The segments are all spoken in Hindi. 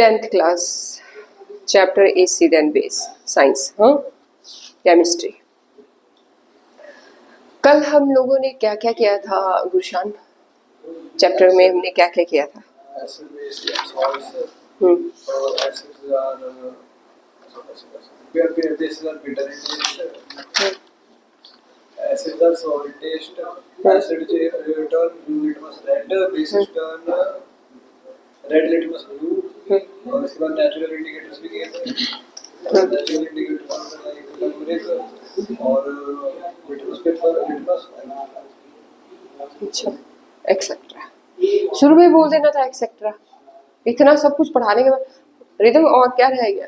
10th class chapter acid and base science, हाँ केमिस्ट्री। कल हम लोगों ने क्या क्या किया था गुरशान? चैप्टर में हमने क्या क्या किया था? Acids are salt taste. Acid return blue litmus red. Bases turn red litmus blue. और इसके बाद नेचुरल इंडिकेटर्स भी किए थे. नेचुरल इंडिकेटर्स लाइक टर्मरिक और लिटमस पेपर, लिटमस. अच्छा, एक्सेट्रा शुरू में बोल देना था एक्सेट्रा। इतना सब कुछ पढ़ाने के बाद रिदम और क्या रह गया?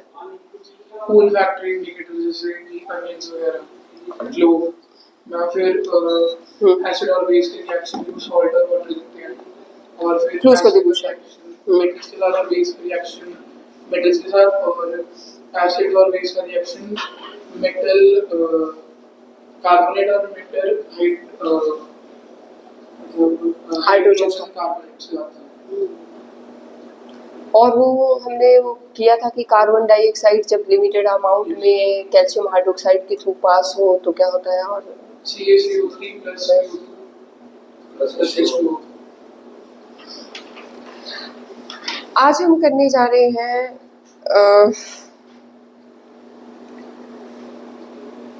पूल फैक्टर इंडिकेटर्स जैसे अनियंस वगैरह, क्लोव या फिर एसिड और बेस के रिएक्शन में सॉल्ट और वाटर देते हैं, और फिर क्लोज कर दे क्वेश्चन। मेटल्स के साथ बेस का रिएक्शन, मेटल्स के साथ और एसिड और बेस का रिएक्शन, मेटल कार्बोनेट और मेटल हाइड्रोजन कार्बोनेट से आता है। और वो हमने वो किया था कि कार्बन डाइऑक्साइड जब लिमिटेड अमाउंट में कैल्शियम हाइड्रोक्साइड के थ्रू पास हो तो क्या होता है? और CaCO3 plus H2O। आज हम करने जा रहे हैं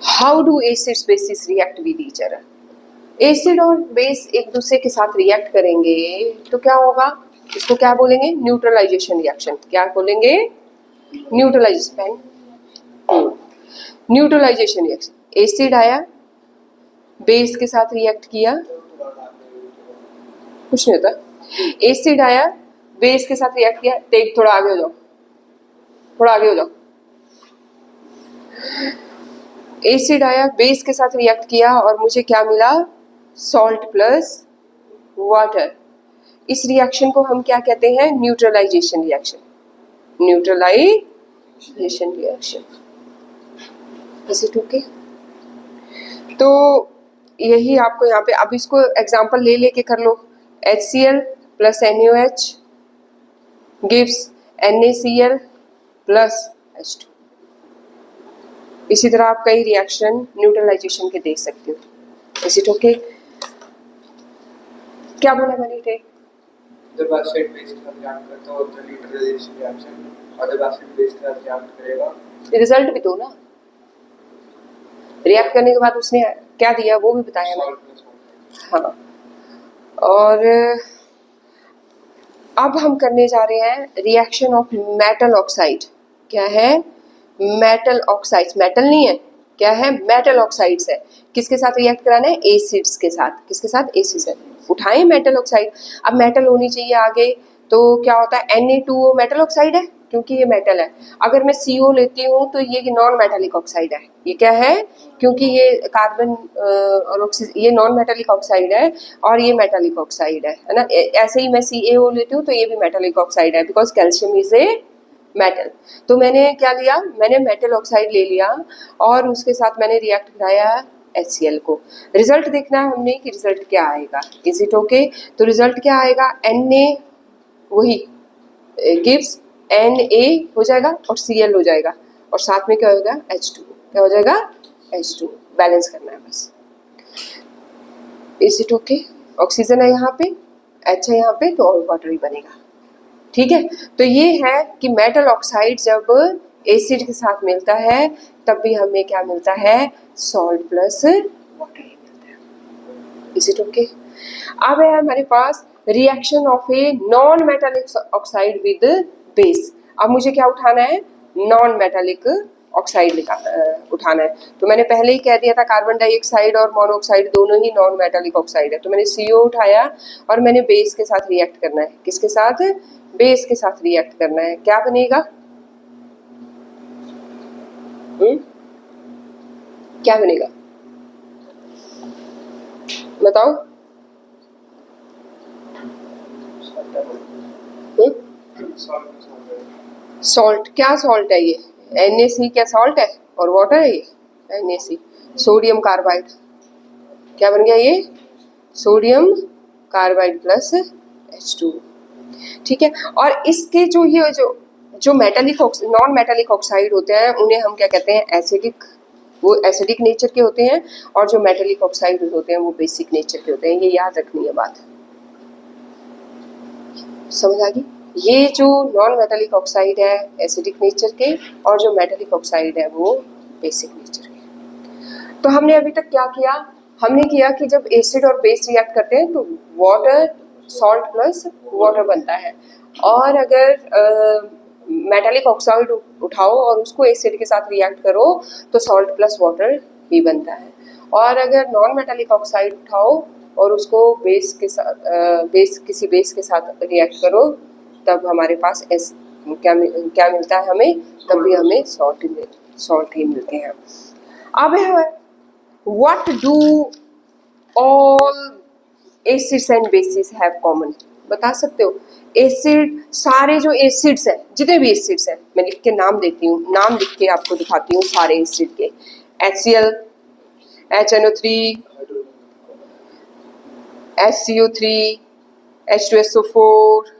how do acids bases react with each other. Acid और बेस एक दूसरे के साथ रिएक्ट करेंगे तो क्या होगा? इसको क्या बोलेंगे? Neutralization reaction. क्या बोलेंगे? न्यूट्रलाइजेशन। Neutralization reaction. एसिड आया, बेस के साथ रिएक्ट किया, कुछ नहीं होता। एसिड आया, बेस के साथ रिएक्ट किया, टेक थोड़ा आगे हो जाओ, थोड़ा आगे हो जाओ। एसिड आया, बेस के साथ रिएक्ट किया और मुझे क्या मिला? Salt plus water. इस रिएक्शन को हम क्या कहते हैं? Neutralization reaction. Neutralization reaction. Is it okay? तो यही आपको यहाँ पे अब इसको एग्जांपल ले लेके कर लो। HCl plus NaOH gives NaCl plus H2। इसी तरह आप कई रिएक्शन न्यूट्रलाइजेशन के देख सकते हो। Is it okay? क्या बोला मैंने? टेक जब एसिड बेस के साथ रिएक्ट करता हो तो न्यूट्रलाइजेशन रिएक्शन, और जब एसिड बेस के साथ रिएक्ट करेगा रिजल्ट भी दो ना। रिएक्ट करने के बाद उसने क्या दिया वो भी बताया ना। हाँ, और अब हम करने जा रहे हैं रिएक्शन ऑफ मेटल ऑक्साइड। क्या है? Metal oxides. मेटल नहीं है, क्या है? मेटल ऑक्साइड्स है। किसके साथ रिएक्ट कराना है? एसिड्स के साथ। किसके साथ? एसिड्स है। उठाएं मेटल ऑक्साइड। अब मेटल होनी चाहिए आगे, तो क्या होता है? Na2O मेटल ऑक्साइड है क्योंकि ये मेटल है। अगर मैं CO लेती हूँ तो ये नॉन मेटालिक ऑक्साइड है। ये क्या है? क्योंकि ये कार्बन और ये नॉन मेटालिक ऑक्साइड है और ये मेटालिक ऑक्साइड है ना। ऐसे ही मैं CaO लेती हूँ तो ये भी मेटालिक ऑक्साइड है because calcium is a metal. तो मैंने क्या लिया? मैंने मेटल ऑक्साइड ले लिया और उसके साथ मैंने रिएक्ट कराया HCl को। रिजल्ट देखना है हमने कि रिजल्ट क्या आएगा। Is it okay? तो रिजल्ट क्या आएगा? Na वही गिव्स Na हो जाएगा और Cl हो जाएगा और साथ में क्या होगा? H2। क्या हो जाएगा? H2। बैलेंस करना है बस। Is it okay? ऑक्सीजन है यहाँ पे, H है यहाँ पे, तो और वाटर ही बनेगा। ठीक है, तो ये है कि मेटल ऑक्साइड जब एसिड के साथ मिलता है तब भी हमें क्या मिलता है? सॉल्ट प्लस वाटर ही मिलता है। Is it okay? अब है हमारे पास reaction of a non metallic oxide with base. अब मुझे क्या उठाना है? नॉन मेटालिक ऑक्साइड उठाना है। तो मैंने पहले ही कह दिया था कार्बन डाइऑक्साइड और मोनोऑक्साइड दोनों ही नॉन मेटालिक ऑक्साइड है। तो मैंने CO उठाया और मैंने बेस के साथ रिएक्ट करना है। किसके साथ? बेस के साथ रिएक्ट करना है। क्या बनेगा? क्या बनेगा बताओ? सॉल्ट। क्या सॉल्ट है ये? NaC क्या सॉल्ट है? और वाटर है ये NaC। Sodium carbide. क्या बन गया ये? Sodium carbide plus H2। ठीक है, और इसके जो ये जो जो मेटालिक नॉन मेटालिक ऑक्साइड होते हैं उन्हें हम क्या कहते हैं, एसिडिक, वो एसिडिक नेचर के होते हैं, और जो मेटालिक ऑक्साइड होते हैं वो बेसिक नेचर के होते हैं। ये याद रखनी है बात, समझ आ गई। ये जो नॉन मेटालिक ऑक्साइड है एसिडिक नेचर के, और जो मेटालिक ऑक्साइड है वो बेसिक नेचर के। तो हमने अभी तक क्या किया, हमने किया कि जब एसिड और बेस रिएक्ट करते हैं तो वाटर, सॉल्ट प्लस वाटर बनता है, और अगर मेटालिक ऑक्साइड उठाओ और उसको एसिड के साथ रिएक्ट करो तो सॉल्ट प्लस वाटर ही बनता है, और अगर नॉन मेटालिक ऑक्साइड उठाओ और उसको बेस के साथ किसी बेस के साथ रिएक्ट करो तब हमारे पास क्या मिलता है हमें, तब भी हमें सॉल्ट ही मिलते हैं। अब है what do all acids and bases have common, बता सकते हो। एसिड, सारे जो एसिड्स हैं, जितने भी एसिड्स हैं, मैं लिख के नाम देती हूँ, नाम लिख के आपको दिखाती हूँ सारे एसिड के। HCl, HNO3, HCO3, H2SO4,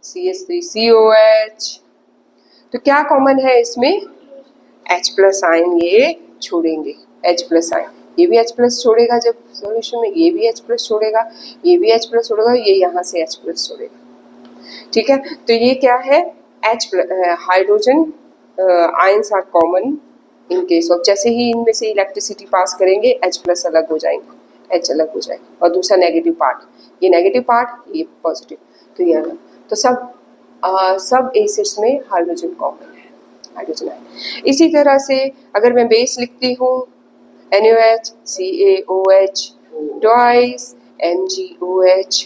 CH3COH। तो क्या कॉमन है इसमें, H प्लस आयन ये छोड़ेंगे, H प्लस आयन, ये भी H प्लस छोड़ेगा जब सॉल्यूशन में, ये भी H प्लस छोड़ेगा, ये भी H प्लस छोड़ेगा, ये यहाँ से H प्लस छोड़ेगा, ठीक है। तो ये क्या है, H hydrogen ions are common in case of, जैसे ही इनमें से इलेक्ट्रिसिटी पास करेंगे H प्लस अलग हो जाएंगे, H अलग हो जाएगा, और दूसरा नेगेटिव पार्ट, ये नेगेटिव पार्ट, ये पॉजिटिव, तो ये अलग। तो सब एसिड्स में हाइड्रोजन कॉमन है, हाइड्रोजन आयन। इसी तरह से अगर मैं बेस लिखती हूँ NaOH, CaOH, twice MgOH,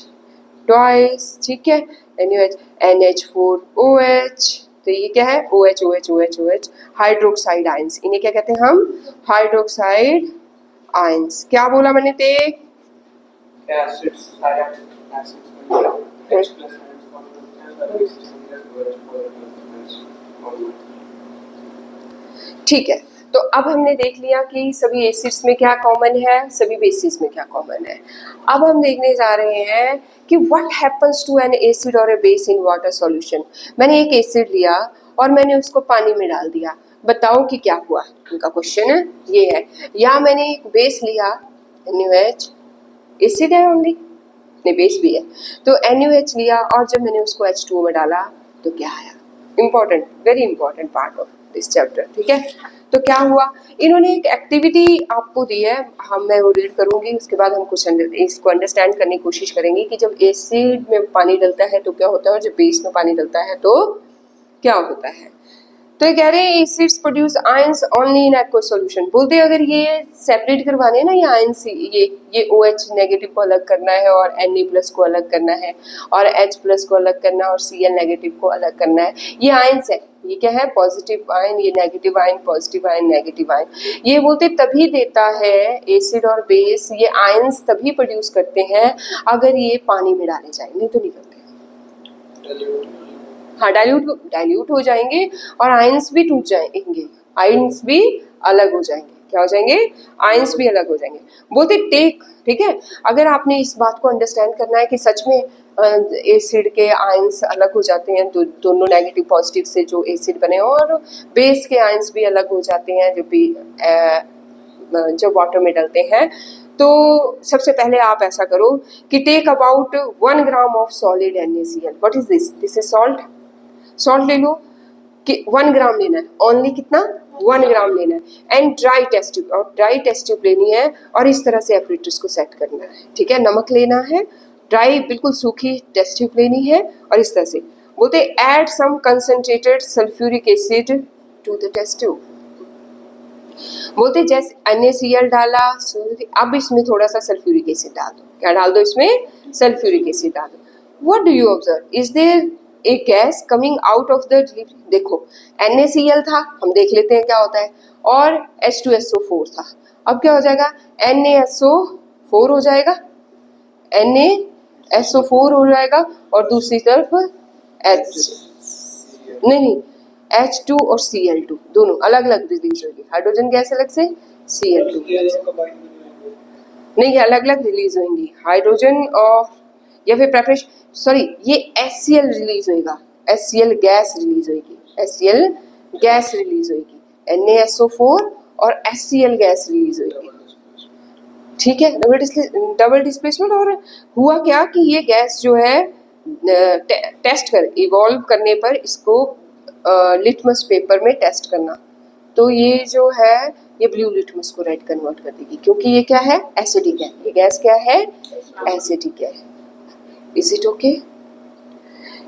twice, ठीक है, NaOH, NH4OH, तो ये क्या है, OH OH OH OH, hydroxide ions, इन्हें क्या कहते हैं हम, हाइड्रोक्साइड आयंस। क्या बोला मैंने, ते एसिड्स, सारे एसिड्स में H प्लस आयंस कॉमन होते हैं, ठीक है। तो अब हमने देख लिया कि सभी एसिड्स में क्या कॉमन है, सभी बेसिस में क्या कॉमन है। अब हम देखने जा रहे हैं कि what happens to an acid और a base in water solution. मैंने एक एसिड लिया और मैंने उसको पानी में डाल दिया, बताओ कि क्या हुआ, उनका क्वेश्चन है ये है। या मैंने एक बेस लिया NaOH, एसिड है ओनली, नहीं बेस भी है, तो NaOH लिया और जब मैंने उसको H2O में डाला तो क्या आया, important, very important part of this chapter, ठीक है। तो क्या हुआ, इन्होंने एक एक्टिविटी आपको दी है, मैं वो रीड करूंगी, उसके बाद हम कुछ इसको अंडरस्टैंड करने की कोशिश करेंगे कि जब एसिड में पानी डलता है तो क्या होता है, और जब बेस में पानी डलता है तो क्या होता है। तो ये कह रहे हैं acids produce ions only in aqueous solution. बोलते हैं अगर ये सेपरेट करवाने ना, ये आयंस, ये OH नेगेटिव को अलग करना है और Na प्लस को अलग करना है और H प्लस को अलग करना है और Cl नेगेटिव को अलग करना है, ये आयंस है, ये क्या है, पॉजिटिव आयन, ये negative ion, positive ion, negative ion. ये बोलते तभी देता है एसिड और बेस, ये आयंस तभी प्रोड्यूस करते हैं अगर ये पानी में डाले जाए, नहीं तो नहीं करते। हाँ, डाइल्यूट हो जाएंगे और आयंस भी टूट जाएंगे, आयंस भी अलग हो जाएंगे, क्या हो जाएंगे, आयंस भी अलग हो जाएंगे। बोलते टेक, ठीक है। अगर आपने इस बात को अंडरस्टैंड करना है कि सच में एसिड के आयंस अलग हो जाते हैं, तो दोनों नेगेटिव पॉजिटिव से जो एसिड बने, और बेस के आयंस भी अलग हो जाते हैं जब वाटर में डलते हैं, तो सबसे पहले आप ऐसा करो कि take about 1 gram of solid NaCl। What is this, this is salt, salt ले लो कि 1 ग्राम लेना है, ओनली कितना, 1 ग्राम लेना है, एंड ड्राई टेस्ट ट्यूब, और ड्राई टेस्ट ट्यूब लेनी है और इस तरह से एपरेटर्स को सेट करना है, ठीक है। नमक लेना है, ड्राई बिल्कुल सूखी टेस्ट ट्यूब लेनी है, और इस तरह से बोलते add some concentrated sulphuric acid to the test tube. बोलते जैसे NaCl डाला, अब इसमें थोड़ा सा सल्फ्यूरिक एसिड डाल दो, क्या डाल दो इसमें, सल्फ्यूरिक एसिड डाल दो। What do you observe, is there a gas coming out of the, देखो NaCl था, हम देख लेते हैं क्या होता है, और H2SO4 था, अब क्या हो जाएगा, NaSO4 हो जाएगा, NaSO4 हो जाएगा, और दूसरी तरफ नहीं, H2 और Cl2 दोनों अलग अलग रिलीज होगी, हाइड्रोजन गैस अलग से, Cl2 नहीं, ये अलग अलग रिलीज होंगी, हाइड्रोजन और, या फिर प्रेपरेशन, सॉरी, ये HCl रिलीज होएगा, HCl गैस रिलीज होगी, HCl गैस रिलीज होगी, NaSO4 और HCl गैस रिलीज होगी, ठीक है, डबल डिस्प्लेसमेंट। और हुआ क्या कि ये गैस जो है टेस्ट कर इवॉल्व करने पर इसको लिटमस पेपर में टेस्ट करना, तो ये जो है ये ब्लू लिटमस को रेड कन्वर्ट कर देगी, क्योंकि ये क्या है, एसिडिक है, ये गैस क्या है, एसिडिक है। Is it okay?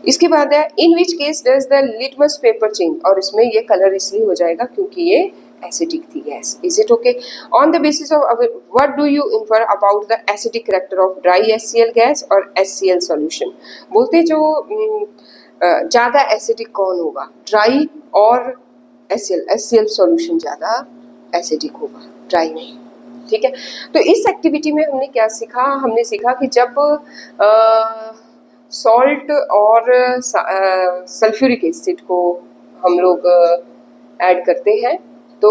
इसके बाद है in which case does the litmus paper change, और इसमें ये कलर इसलिए हो जाएगा क्योंकि ये एसिडिक थी gas. Is it okay? On the basis of what do you infer about the acidic character of dry HCl gas और HCl सॉल्यूशन। बोलते जो ज़्यादा एसिडिक कौन होगा, ड्राई और HCl सॉल्यूशन ज़्यादा एसिडिक होगा, ड्राई नहीं, ठीक है। तो इस एक्टिविटी में हमने क्या सीखा, हमने सीखा कि जब सॉल्ट और सल्फ्यूरिक एसिड को हम लोग ऐड करते हैं तो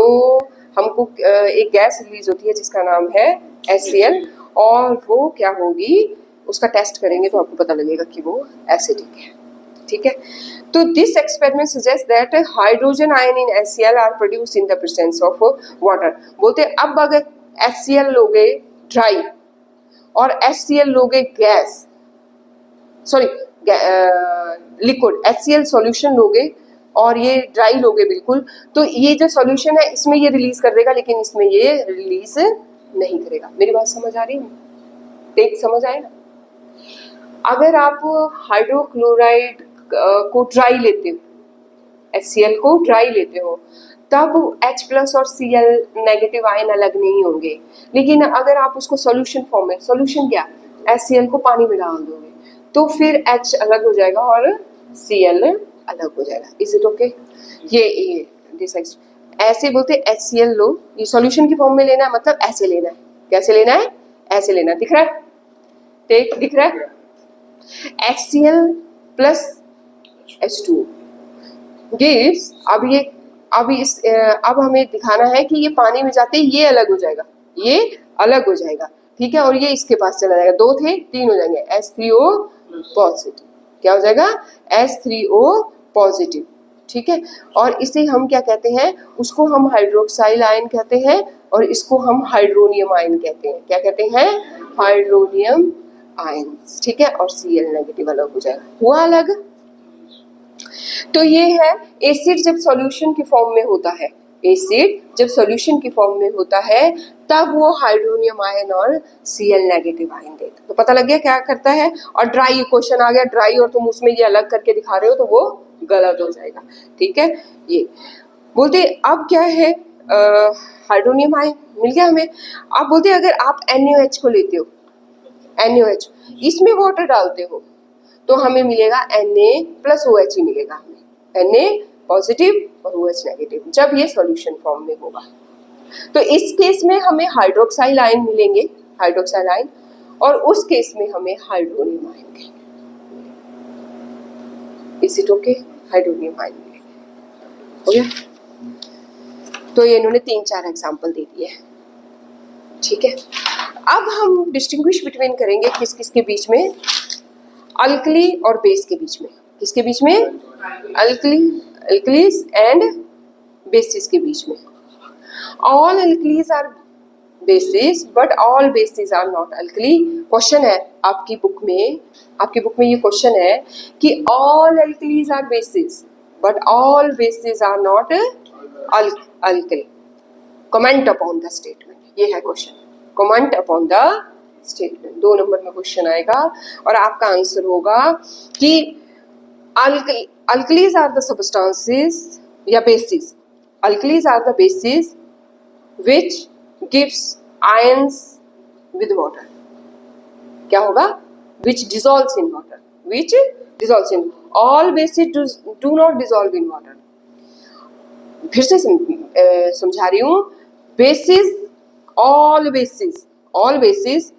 हमको एक गैस रिलीज होती है जिसका नाम है HCl, और वो क्या होगी उसका टेस्ट करेंगे तो आपको पता लगेगा कि वो एसिडिक है, ठीक है। तो this experiment suggest that hydrogen ion in HCl are produce in the presence of water. बोलते अब अगर HCl लोगे ड्राई और HCl लोगे gas, sorry liquid HCl solution लोगे और ये ड्राई लोगे बिल्कुल, तो ये जो सॉल्यूशन है इसमें ये रिलीज कर देगा लेकिन इसमें ये रिलीज नहीं करेगा। मेरी बात समझ आ रही है? टेक समझ आए ना? अगर आप हाइड्रोक्लोराइड को ड्राई लेते हो, HCl को ड्राई लेते हो, तब H+ और Cl नेगेटिव आयन अलग नहीं होंगे, लेकिन अगर आप उसको सॉल्यूशन फॉर्म में, सॉल्यूशन क्या, HCl को पानी में डाल दोगे तो फिर H अलग हो जाएगा और Cl अलग हो जाएगा। Is it okay? ये दिस ऐसे बोलते HCl लो, ये सॉल्यूशन की फॉर्म में लेना है, मतलब ऐसे लेना है। कैसे लेना है? ऐसे लेना है। दिख रहा है? टेक दिख रहा है? HCl प्लस H2 गिव्स, अब हमें दिखाना है कि ये पानी में जाते ही ये अलग हो जाएगा, ये अलग हो जाएगा, ठीक है, और ये इसके पास चला जाएगा, 2 थे 3 हो जाएंगे, H3O पॉजिटिव, क्या हो जाएगा, H3O पॉजिटिव, ठीक है। और इसे हम क्या कहते हैं, उसको हम हाइड्रोक्साइल आयन कहते हैं और इसको हम हाइड्रोनियम आयन कहते हैं। क्या कहते हैं? हाइड्रोनियम आयन, ठीक है, और Cl नेगेटिव अलग हो जाएगा, हुआ अलग। तो ये है एसिड जब सॉल्यूशन की फॉर्म में होता है, एसिड जब सॉल्यूशन की फॉर्म में होता है तब वो हाइड्रोनियम आयन और Cl नेगेटिव आयन देता है। तो पता लग गया क्या करता है। और ड्राई क्वेश्चन आ गया, ड्राई और तुम उसमें ये अलग करके दिखा रहे हो तो वो गलत हो जाएगा, ठीक है। ये बोलते अब क्या है, हाइड्रोनियम आयन मिल गया हमें। अब बोलते अगर आप NaOH को लेते हो, NaOH इसमें वाटर डालते हो तो हमें मिलेगा Na+OH ही मिलेगा, हमें Na पॉजिटिव और OH नेगेटिव, जब ये सॉल्यूशन फॉर्म में होगा। तो इस केस में हमें हाइड्रोक्साइल आयन मिलेंगे, हाइड्रोक्साइल आयन, और उस केस में हमें हाइड्रोनियम आयन मिलेंगे। Is it okay? Hydronium ion मिलेंगे, हो गया। तो ये इन्होंने 3-4 एग्जाम्पल दे दिए, ठीक है। अब हम डिस्टिंग्विश बिटवीन करेंगे किस किस के बीच में, अल्कली और बेस के बीच में। किसके बीच में? अल्कलीज एंड बेसिस के बीच में। All alkalis are bases but all bases are not alkali. Question है आपकी बुक में ये क्वेश्चन है कि all alkalis are bases but all bases are not alkali. Comment upon the statement, ये है question, comment upon the statement. 2 number में क्वेश्चन आएगा और आपका आंसर होगा कि अल्कलीज आर द सबस्टांसेस या bases, alkalis are the bases which gives ions with water। क्या होगा? which dissolves in water, which dissolves in, all bases do not dissolve in water। फिर से समझा रही हूँ, bases, all bases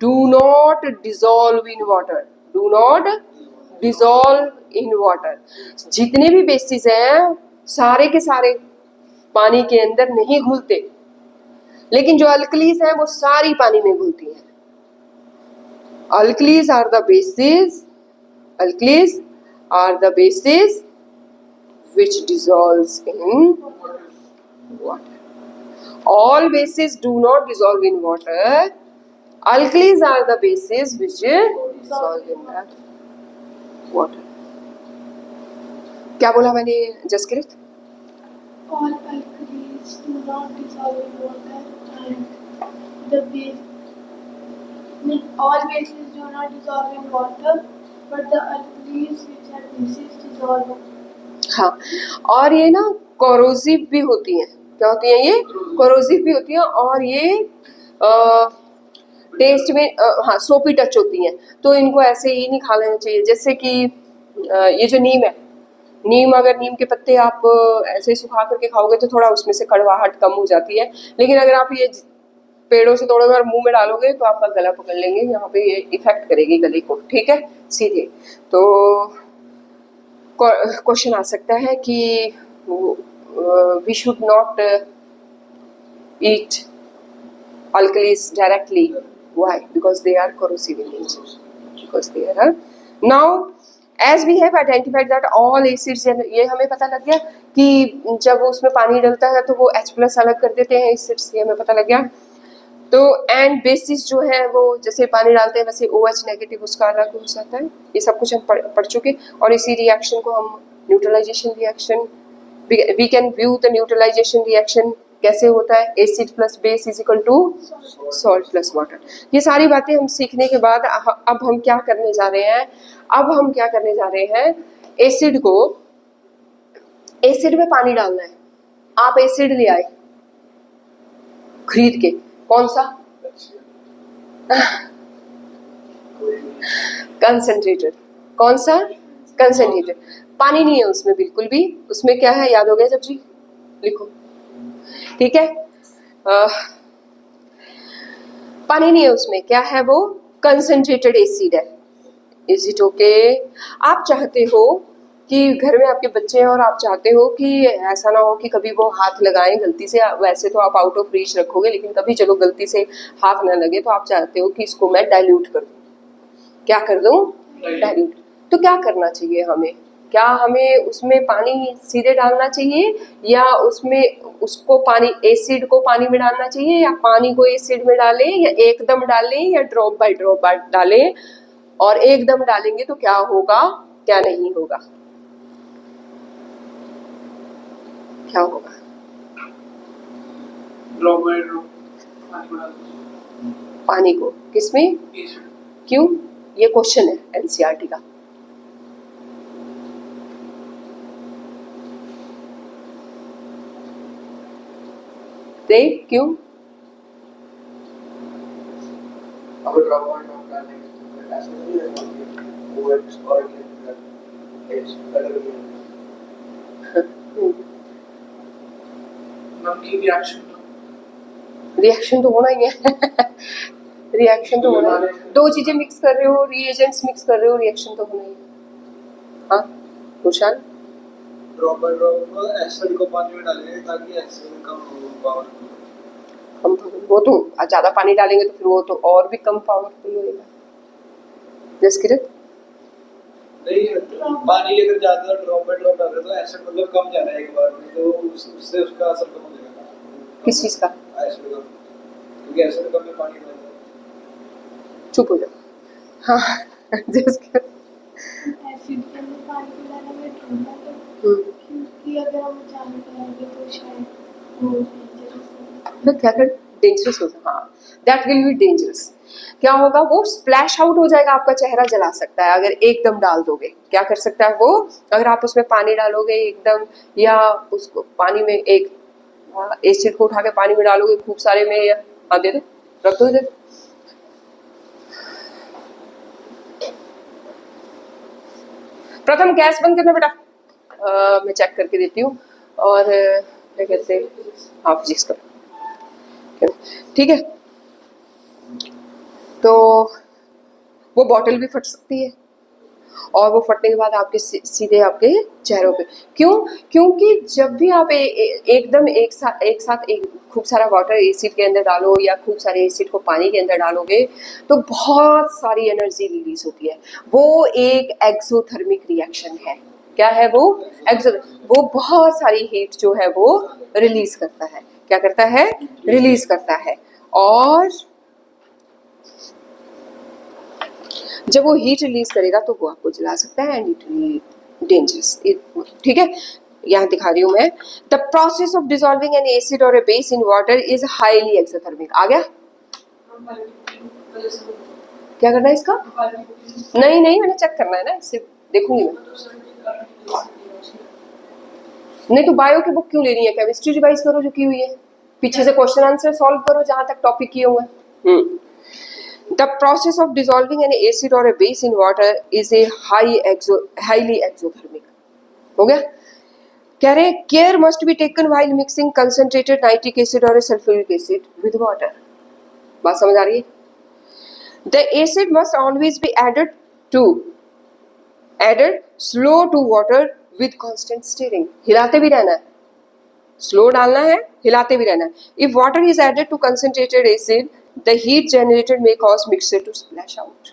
do not dissolve in water, do not dissolve in water। जितने भी बेसिस हैं सारे के सारे पानी के अंदर नहीं घुलते, लेकिन जो अल्कलीज हैं वो सारी पानी में घुलती हैं। Alkalis are the bases which dissolves in water. All bases do not dissolve in water. Alkalis are the bases which dissolve in that water. क्या बोला मैंने जसकृत? All alkalis do not dissolve in water and the base. All bases do not dissolve in water, but the alkalis which are bases dissolve. हाँ, और ये ना कोरोसिव भी होती हैं. क्या होती हैं ये? कोरोसिव भी होती हैं और ये टेस्ट में हाँ सोपी टच होती हैं. तो इनको ऐसे ही नहीं खा लेना चाहिए. जैसे कि ये जो नीम है, नीम अगर नीम के पत्ते आप ऐसे सुखा करके खाओगे तो थोड़ा उसमें से कड़वाहट कम हो जाती है. लेकिन अगर आप ये पेड़ों से तोड़ोगे और मुंह में डालोगे तो आपका गला पकड़ लेंगे. यहाँ पे ये इफेक्ट करेगी गले को. ठीक है, सीधे. तो क्वेश्चन आ सकता है कि we should not eat alkalis directly. Why? Because they are corrosive in nature. Because they are. Now, as we have identified that all acids, ये हमें पता लग गया कि जब उसमें पानी डलता है तो वो H+ अलग कर देते हैं एसिड्स. ये हमें पता लग गया. तो एंड बेसिस जो है वो जैसे पानी डालते हैं वैसे OH नेगेटिव उसका अलग हो जाता है. ये सब कुछ हम पढ़ चुके. और इसी रिएक्शन को हम neutralization reaction, we can view the neutralization reaction कैसे होता है. Acid plus base is equal to salt plus water. ये सारी बातें हम सीखने के बाद अब हम क्या करने जा रहे हैं? अब हम क्या करने जा रहे हैं? एसिड को, एसिड में पानी डालना है. आप एसिड ले आए खरीद के. कौन सा? कंसंट्रेटेड. कौन सा? कंसंट्रेटेड. पानी नहीं है उसमें बिल्कुल भी. उसमें क्या है याद हो गया जब जी? लिखो. ठीक है, पानी नहीं है उसमें. क्या है वो? कंसंट्रेटेड एसिड है. Is it okay? आप चाहते हो कि घर में आपके बच्चे हैं और आप चाहते हो कि ऐसा ना हो कि कभी वो हाथ लगाएं गलती से. वैसे तो आप आउट ऑफ रीच रखोगे, लेकिन कभी चलो गलती से हाथ ना लगे तो आप चाहते हो कि इसको मैं डाइल्यूट कर दूं. क्या कर दूं? डाइल्यूट. तो क्या करना चाहिए हमें? क्या हमें उसमें पानी सीधे डालना चाहिए या उसमें उसको पानी, एसिड को पानी में डालना चाहिए, या पानी को एसिड में डालें, या एकदम डालें, या ड्रॉप बाय ड्रॉप डालें? और एकदम डालेंगे तो क्या होगा, क्या नहीं होगा? क्या होगा? ड्रॉप बाय ड्रॉप पानी को किसमें? क्यों? ये क्वेश्चन है एनसीईआरटी का. देख क्यों? अगर ड्रॉप बाय ड्रॉप डालेंगे तो ऐसा नहीं है कि वो और के अलग नमकीन रिएक्शन तो होना ही है. रिएक्शन तो होना है. दो चीजें मिक्स कर रहे हो, रिएजेंट्स मिक्स कर रहे हो, रिएक्शन तो होना ही है. हाँ Kushal? Drop by drop acid को पानी में डालेंगे ताकि एसिड कम पावर. कम वो तो ज्यादा पानी डालेंगे तो फिर वो तो और भी कम पावरफुल होएगा. जसकृत? नहीं, पानी अगर ज्यादा ड्रॉप बाय ड्रॉप डाल रहे तो एसिड मतलब कम जा रहा है एक बार में, तो उससे उसका असर कम हो जाएगा. किस चीज का? एसिड का. क्योंकि एसिड कम में पानी डालता है. चुप हो जाओ. हाँ जसकृत? एसिड के अंदर पानी मिलाने में ठंडा है क्योंकि अगर हम अचानक डालेंगे तो शायद वो डेंजरस हो. तो क्या कर? डेंजरस होगा. हाँ, दैट विल बी डेंजरस. क्या होगा? वो स्प्लैश आउट हो जाएगा, आपका चेहरा जला सकता है अगर एकदम डाल दोगे. क्या कर सकता है वो? अगर आप उसमें पानी डालोगे एकदम, या उसको पानी में एक एसिड को उठा के पानी में डालोगे खूब सारे में, या हाँ दे दो, रख दो इधर. प्रथम गैस बंद करना बेटा. मैं चेक करके देती हूँ. और क्या कहते हैं, हाँ फिजिक्स का. ठीक है, तो वो बॉटल भी फट सकती है और वो फटने के बाद आपके सीधे आपके चेहरों पे. क्यों? क्योंकि जब भी आप एकदम एक साथ खूब सारा वाटर एसिड के अंदर डालो या खूब सारे एसिड को पानी के अंदर डालोगे तो बहुत सारी एनर्जी रिलीज होती है. वो एक एक्सोथर्मिक रिएक्शन है. क्या है वो वो बहुत सारी हीट जो है वो रिलीज करता है। क्या करता है? रिलीज करता है। और जब वो हीट रिलीज करेगा तो वो आपको जला सकता है एंड इट डेंजरस। ठीक है, यहाँ दिखा रही हूँ मैं। The process of dissolving an acid और a base in water is highly exothermic. आ गया? क्या करना है इसका? नहीं नहीं, मैंने चेक करना है ना, इससे देखूंगी मैं। नहीं तो बायो की बुक क्यों लेनी है? केमिस्ट्री रिवाइज करो जो की हुई है, पीछे से क्वेश्चन आंसर सॉल्व करो जहां तक टॉपिक किए हुए हैं। The process of dissolving an acid और a base in water is a highly exothermic. हो गया? कह रहे care must be taken while mixing concentrated nitric acid और सल्फ्यूरिक एसिड विद वाटर। बात समझ आ रही है? The acid must always be added slow to water with constant stirring. हिलाते भी रहना है, स्लो डालना है, हिलाते भी रहना है। If water is added to concentrated acid the heat generated may cause mixture to splash out.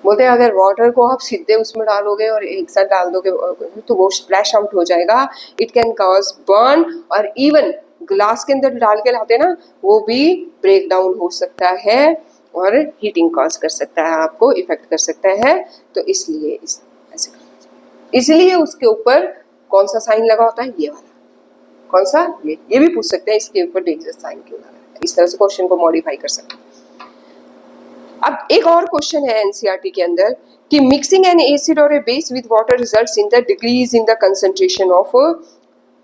बोलते हैं अगर वाटर को आप सीधे उसमें डालोगे और एक साथ डाल दोगे तो वो स्प्लैश आउट हो जाएगा। इट कैन कॉज बर्न, और इवन ग्लास के अंदर डाल के लाते ना, वो भी ब्रेक डाउन हो सकता है और हीटिंग कॉज कर सकता है, आपको इफेक्ट कर सकता है। तो इसलिए ऐसे इसलिए उसके ऊपर कौन सा साइन लगा होता है? ये वाला। कौन सा? ये भी पूछ सकते हैं इसके ऊपर डेंजरस साइन क्यों लगा है। इस तरह से क्वेश्चन को मॉडिफाई कर सकते हैं। अब एक और क्वेश्चन है एनसीईआरटी के अंदर कि मिक्सिंग एन एसिड और a base with water results in the decrease in the concentration of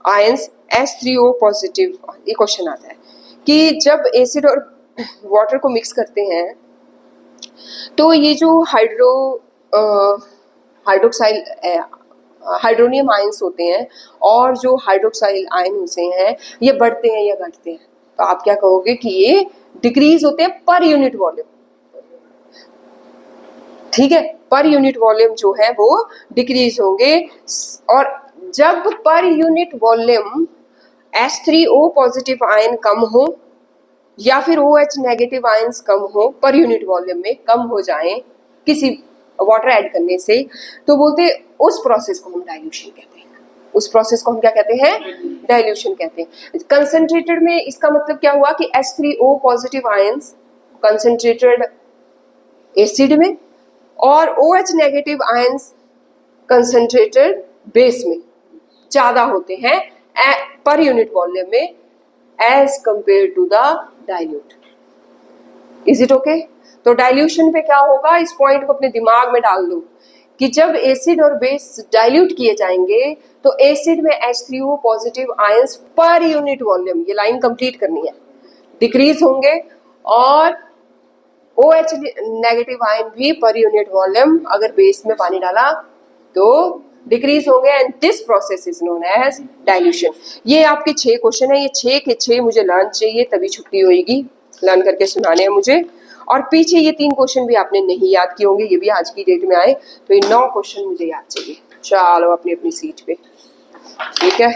ions H3O positive. ये क्वेश्चन आता है कि जब एसिड और वाटर को मिक्स करते हैं तो ये जो हाइड्रोक्साइल हाइड्रोनियम आयंस होते हैं और जो हाइड्रोक्साइल आयन होते हैं ये बढ़ते हैं या घटते हैं? तो आप क्या कहोगे कि ये डिक्रीज होते हैं पर यूनिट वॉल्यूम। ठीक है, पर यूनिट वॉल्यूम जो है वो डिक्रीज होंगे। और जब पर unit volume H3O positive ion कम हो या फिर OH नेगेटिव आयंस कम हो, पर यूनिट वॉल्यूम में कम हो जाएं किसी वाटर ऐड करने से, तो बोलते हैं उस प्रोसेस को हम डाइल्यूशन कहते हैं। उस प्रोसेस को हम क्या कहते हैं? डाइल्यूशन कहते हैं। कंसंट्रेटेड में इसका मतलब क्या हुआ कि H3O positive ions concentrated acid में और OH negative ions concentrated base में ज्यादा होते हैं पर यूनिट वॉल्यूम में as compared to the dilute. Is it okay? तो डाइल्यूशन पे क्या होगा, इस पॉइंट को अपने दिमाग में डाल दो कि जब एसिड और बेस डाइल्यूट किए जाएंगे तो एसिड में H3O पॉजिटिव आयंस पर यूनिट वॉल्यूम, ये लाइन कंप्लीट करनी है, डिक्रीज होंगे और OH नेगेटिव आयन भी पर यूनिट वॉल्यूम अगर बेस में पानी डाला तो डिक्रीज होंगे and this process is known as dilution. ये आपके 6 क्वेश्चन है, ये 6 के 6 मुझे लर्न चाहिए तभी छुट्टी होगी, लर्न करके सुनाने हैं मुझे। और पीछे ये 3 क्वेश्चन भी आपने नहीं याद किए होंगे, ये भी आज की डेट में आए, तो ये 9 क्वेश्चन मुझे याद चाहिए। चलो अपनी अपनी सीट पे, ठीक है।